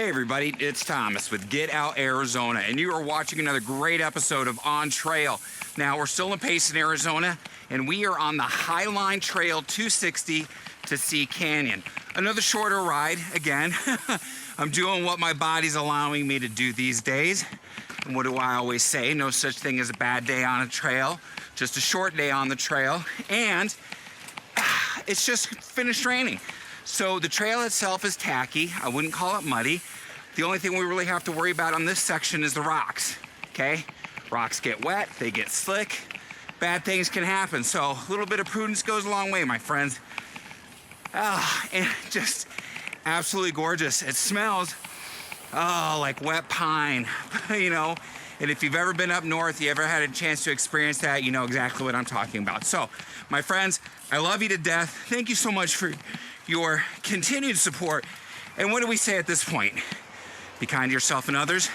Hey everybody, it's Thomas with Get Out Arizona, and you are watching another great episode of On Trail. Now, we're still in Payson, Arizona, and we are on the Highline Trail 260 to Sea Canyon. Another shorter ride, again. I'm doing what my body's allowing me to do these days. And what do I always say? No such thing as a bad day on a trail, just a short day on the trail. And it's just finished raining. So the trail itself is tacky. I wouldn't call it muddy. The only thing we really have to worry about on this section is the rocks, okay? Rocks get wet, they get slick, bad things can happen. So a little bit of prudence goes a long way, my friends. And just absolutely gorgeous. It smells, like wet pine, you know? And if you've ever been up north, you ever had a chance to experience that, you know exactly what I'm talking about. So, my friends, I love you to death. Thank you so much for your continued support. And what do we say at this point? Be kind to yourself and others.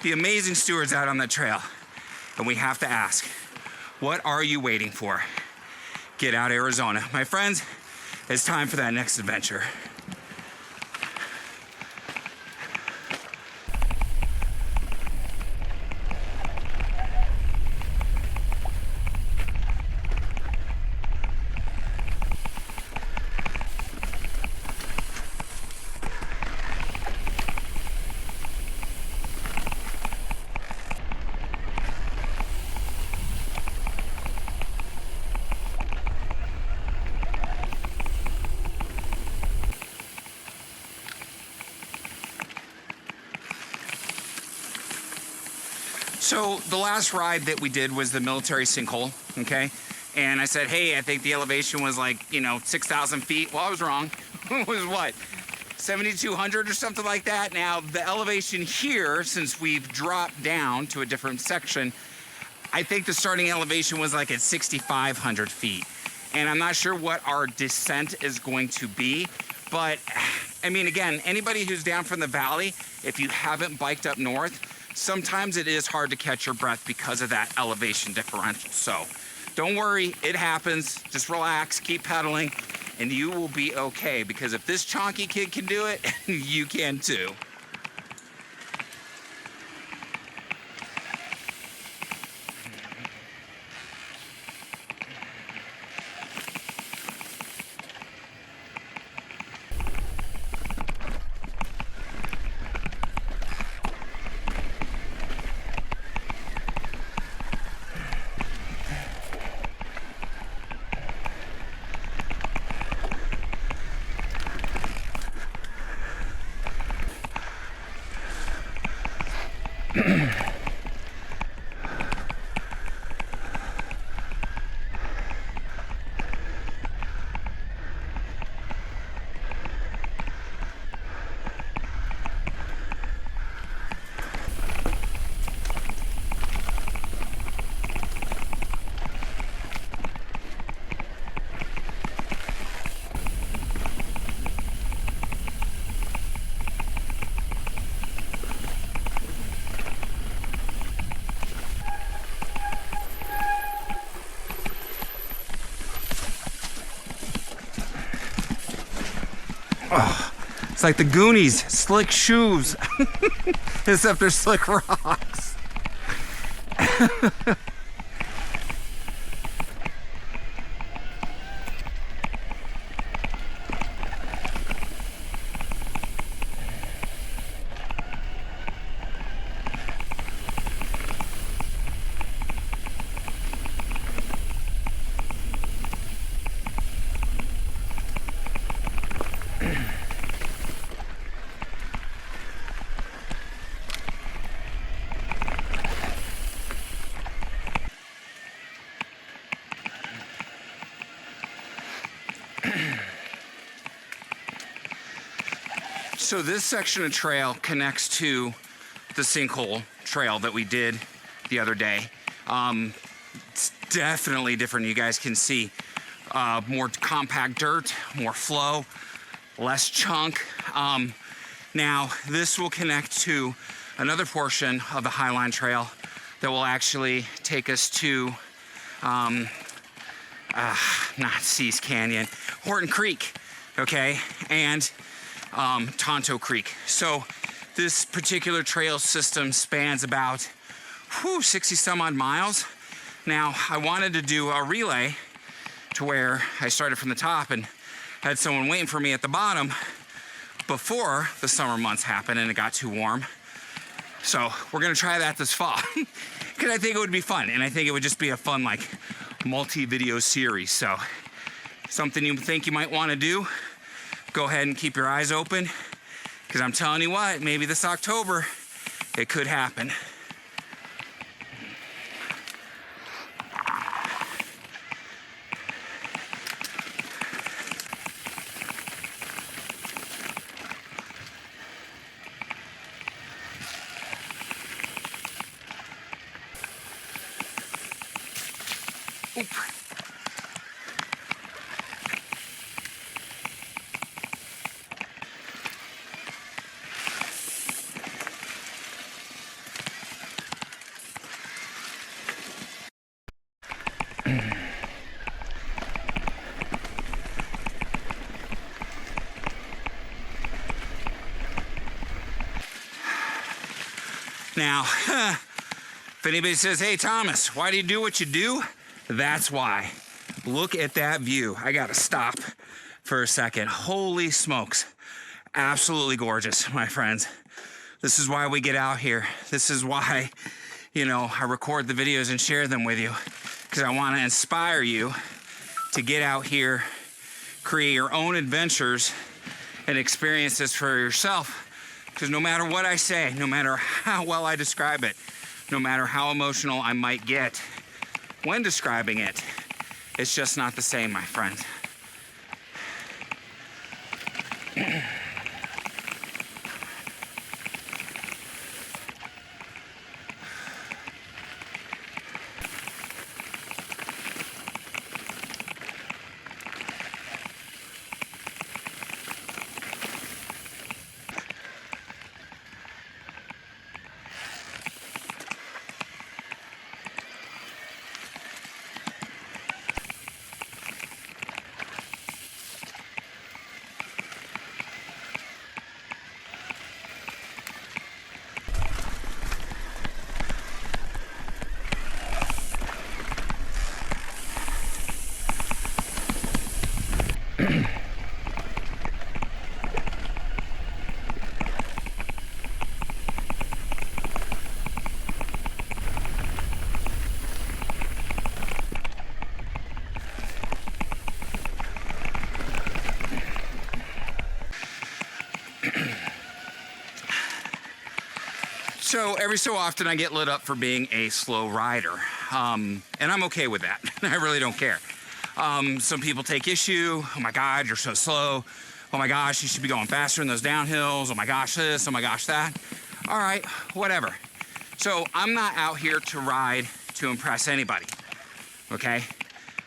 Be amazing stewards out on the trail. And we have to ask, what are you waiting for? Get out, Arizona. My friends, it's time for that next adventure. So the last ride that we did was the military sinkhole, okay? And I said, hey, I think the elevation was like, 6,000 feet. Well, I was wrong. It was what, 7,200 or something like that? Now, the elevation here, since we've dropped down to a different section, I think the starting elevation was like at 6,500 feet. And I'm not sure what our descent is going to be, but I mean, again, anybody who's down from the valley, if you haven't biked up north, sometimes it is hard to catch your breath because of that elevation differential. So don't worry, it happens. Just relax, keep pedaling, and you will be okay. Because if this chonky kid can do it, you can too. Oh, it's like the Goonies, slick shoes, except they're slick rocks. So this section of trail connects to the sinkhole trail that we did the other day. It's definitely different, you guys can see. More compact dirt, more flow, less chunk. Now, this will connect to another portion of the Highline Trail that will actually take us to, not Seas Canyon, Horton Creek, okay? And Tonto Creek. So this particular trail system spans about 60 some odd miles. Now, I wanted to do a relay to where I started from the top and had someone waiting for me at the bottom before the summer months happened and it got too warm. So we're gonna try that this fall because I think it would be fun, and I think it would just be a fun like multi-video series. So something you think you might want to do, go ahead and keep your eyes open, because I'm telling you what, maybe this October it could happen. Oop. Now, if anybody says, hey, Thomas, why do you do what you do? That's why. Look at that view. I gotta stop for a second. Holy smokes. Absolutely gorgeous, my friends. This is why we get out here. This is why, I record the videos and share them with you, because I want to inspire you to get out here, create your own adventures, and experience this for yourself. Because no matter what I say, no matter how well I describe it, no matter how emotional I might get when describing it, it's just not the same, my friend. So every so often I get lit up for being a slow rider, and I'm okay with that. I really don't care. Some people take issue. Oh my God, you're so slow. Oh my gosh, you should be going faster in those downhills. Oh my gosh, this, oh my gosh, that. All right, whatever. So I'm not out here to ride to impress anybody, okay?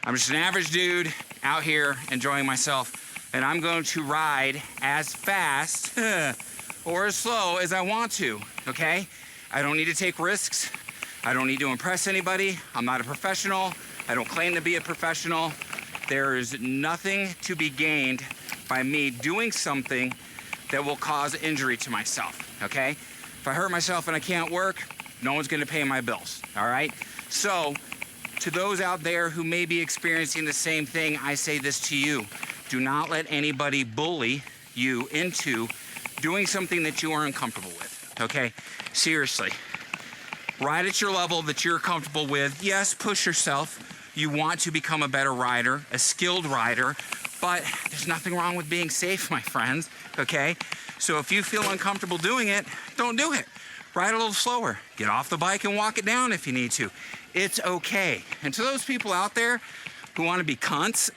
I'm just an average dude out here enjoying myself, and I'm going to ride as fast or as slow as I want to, okay? I don't need to take risks. I don't need to impress anybody. I'm not a professional. I don't claim to be a professional. There is nothing to be gained by me doing something that will cause injury to myself, okay? If I hurt myself and I can't work, no one's gonna pay my bills, all right? So, to those out there who may be experiencing the same thing, I say this to you. Do not let anybody bully you into doing something that you are uncomfortable with, okay? Seriously. Ride at your level that you're comfortable with. Yes, push yourself. You want to become a better rider, a skilled rider, but there's nothing wrong with being safe, my friends, okay? So if you feel uncomfortable doing it, don't do it. Ride a little slower. Get off the bike and walk it down if you need to. It's okay. And to those people out there who want to be cunts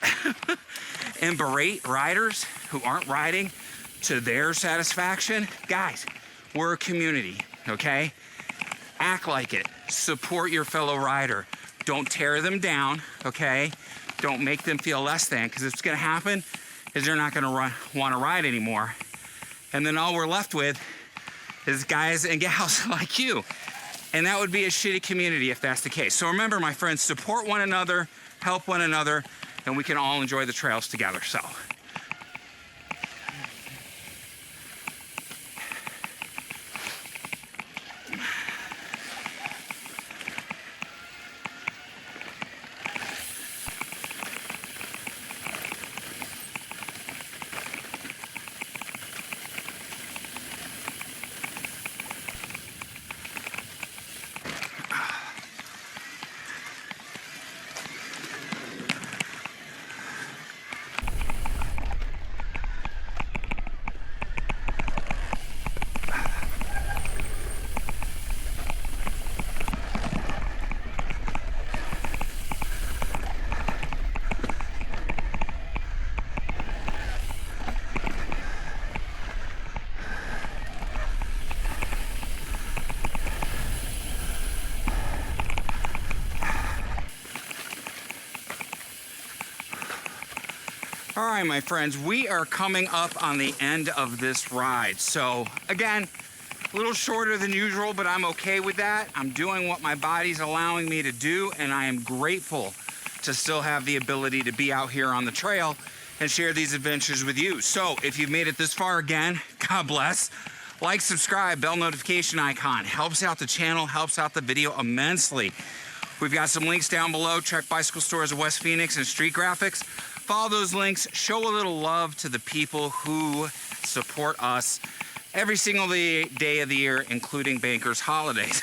and berate riders who aren't riding to their satisfaction, guys, we're a community, okay? Act like it. Support your fellow rider. Don't tear them down, okay? Don't make them feel less than, because what's gonna happen is they're not gonna want to ride anymore. And then all we're left with is guys and gals like you. And that would be a shitty community if that's the case. So remember, my friends, support one another, help one another, and we can all enjoy the trails together. So All right, my friends, we are coming up on the end of this ride. So again, a little shorter than usual, but I'm okay with that. I'm doing what my body's allowing me to do, and I am grateful to still have the ability to be out here on the trail and share these adventures with you. So if you've made it this far, again, God bless. Like, subscribe, bell notification icon. Helps out the channel, helps out the video immensely. We've got some links down below. Trek Bicycle Stores of West Phoenix and Street Graphics. Follow those links. Show a little love to the people who support us every single day of the year, including bankers' holidays.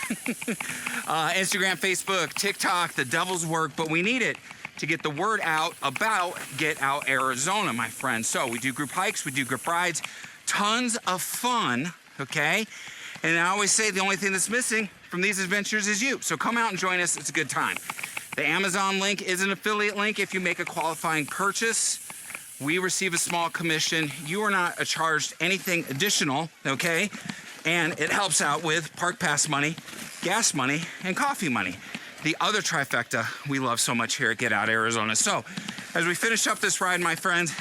Instagram, Facebook, TikTok, the devil's work, but we need it to get the word out about Get Out Arizona, my friends. So we do group hikes, we do group rides, tons of fun, okay? And I always say the only thing that's missing from these adventures is you. So come out and join us. It's a good time. The Amazon link is an affiliate link. If you make a qualifying purchase, we receive a small commission. You are not charged anything additional, okay? And it helps out with park pass money, gas money, and coffee money. The other trifecta we love so much here at Get Out Arizona. So as we finish up this ride, my friends,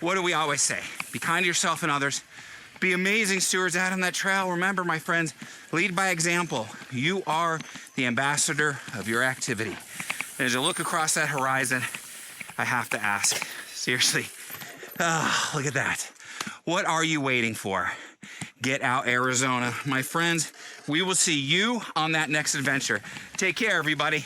what do we always say? Be kind to yourself and others. Be amazing stewards out on that trail. Remember, my friends, lead by example. You are the ambassador of your activity. And as you look across that horizon, I have to ask, seriously, look at that. What are you waiting for? Get Out Arizona. My friends, we will see you on that next adventure. Take care, everybody.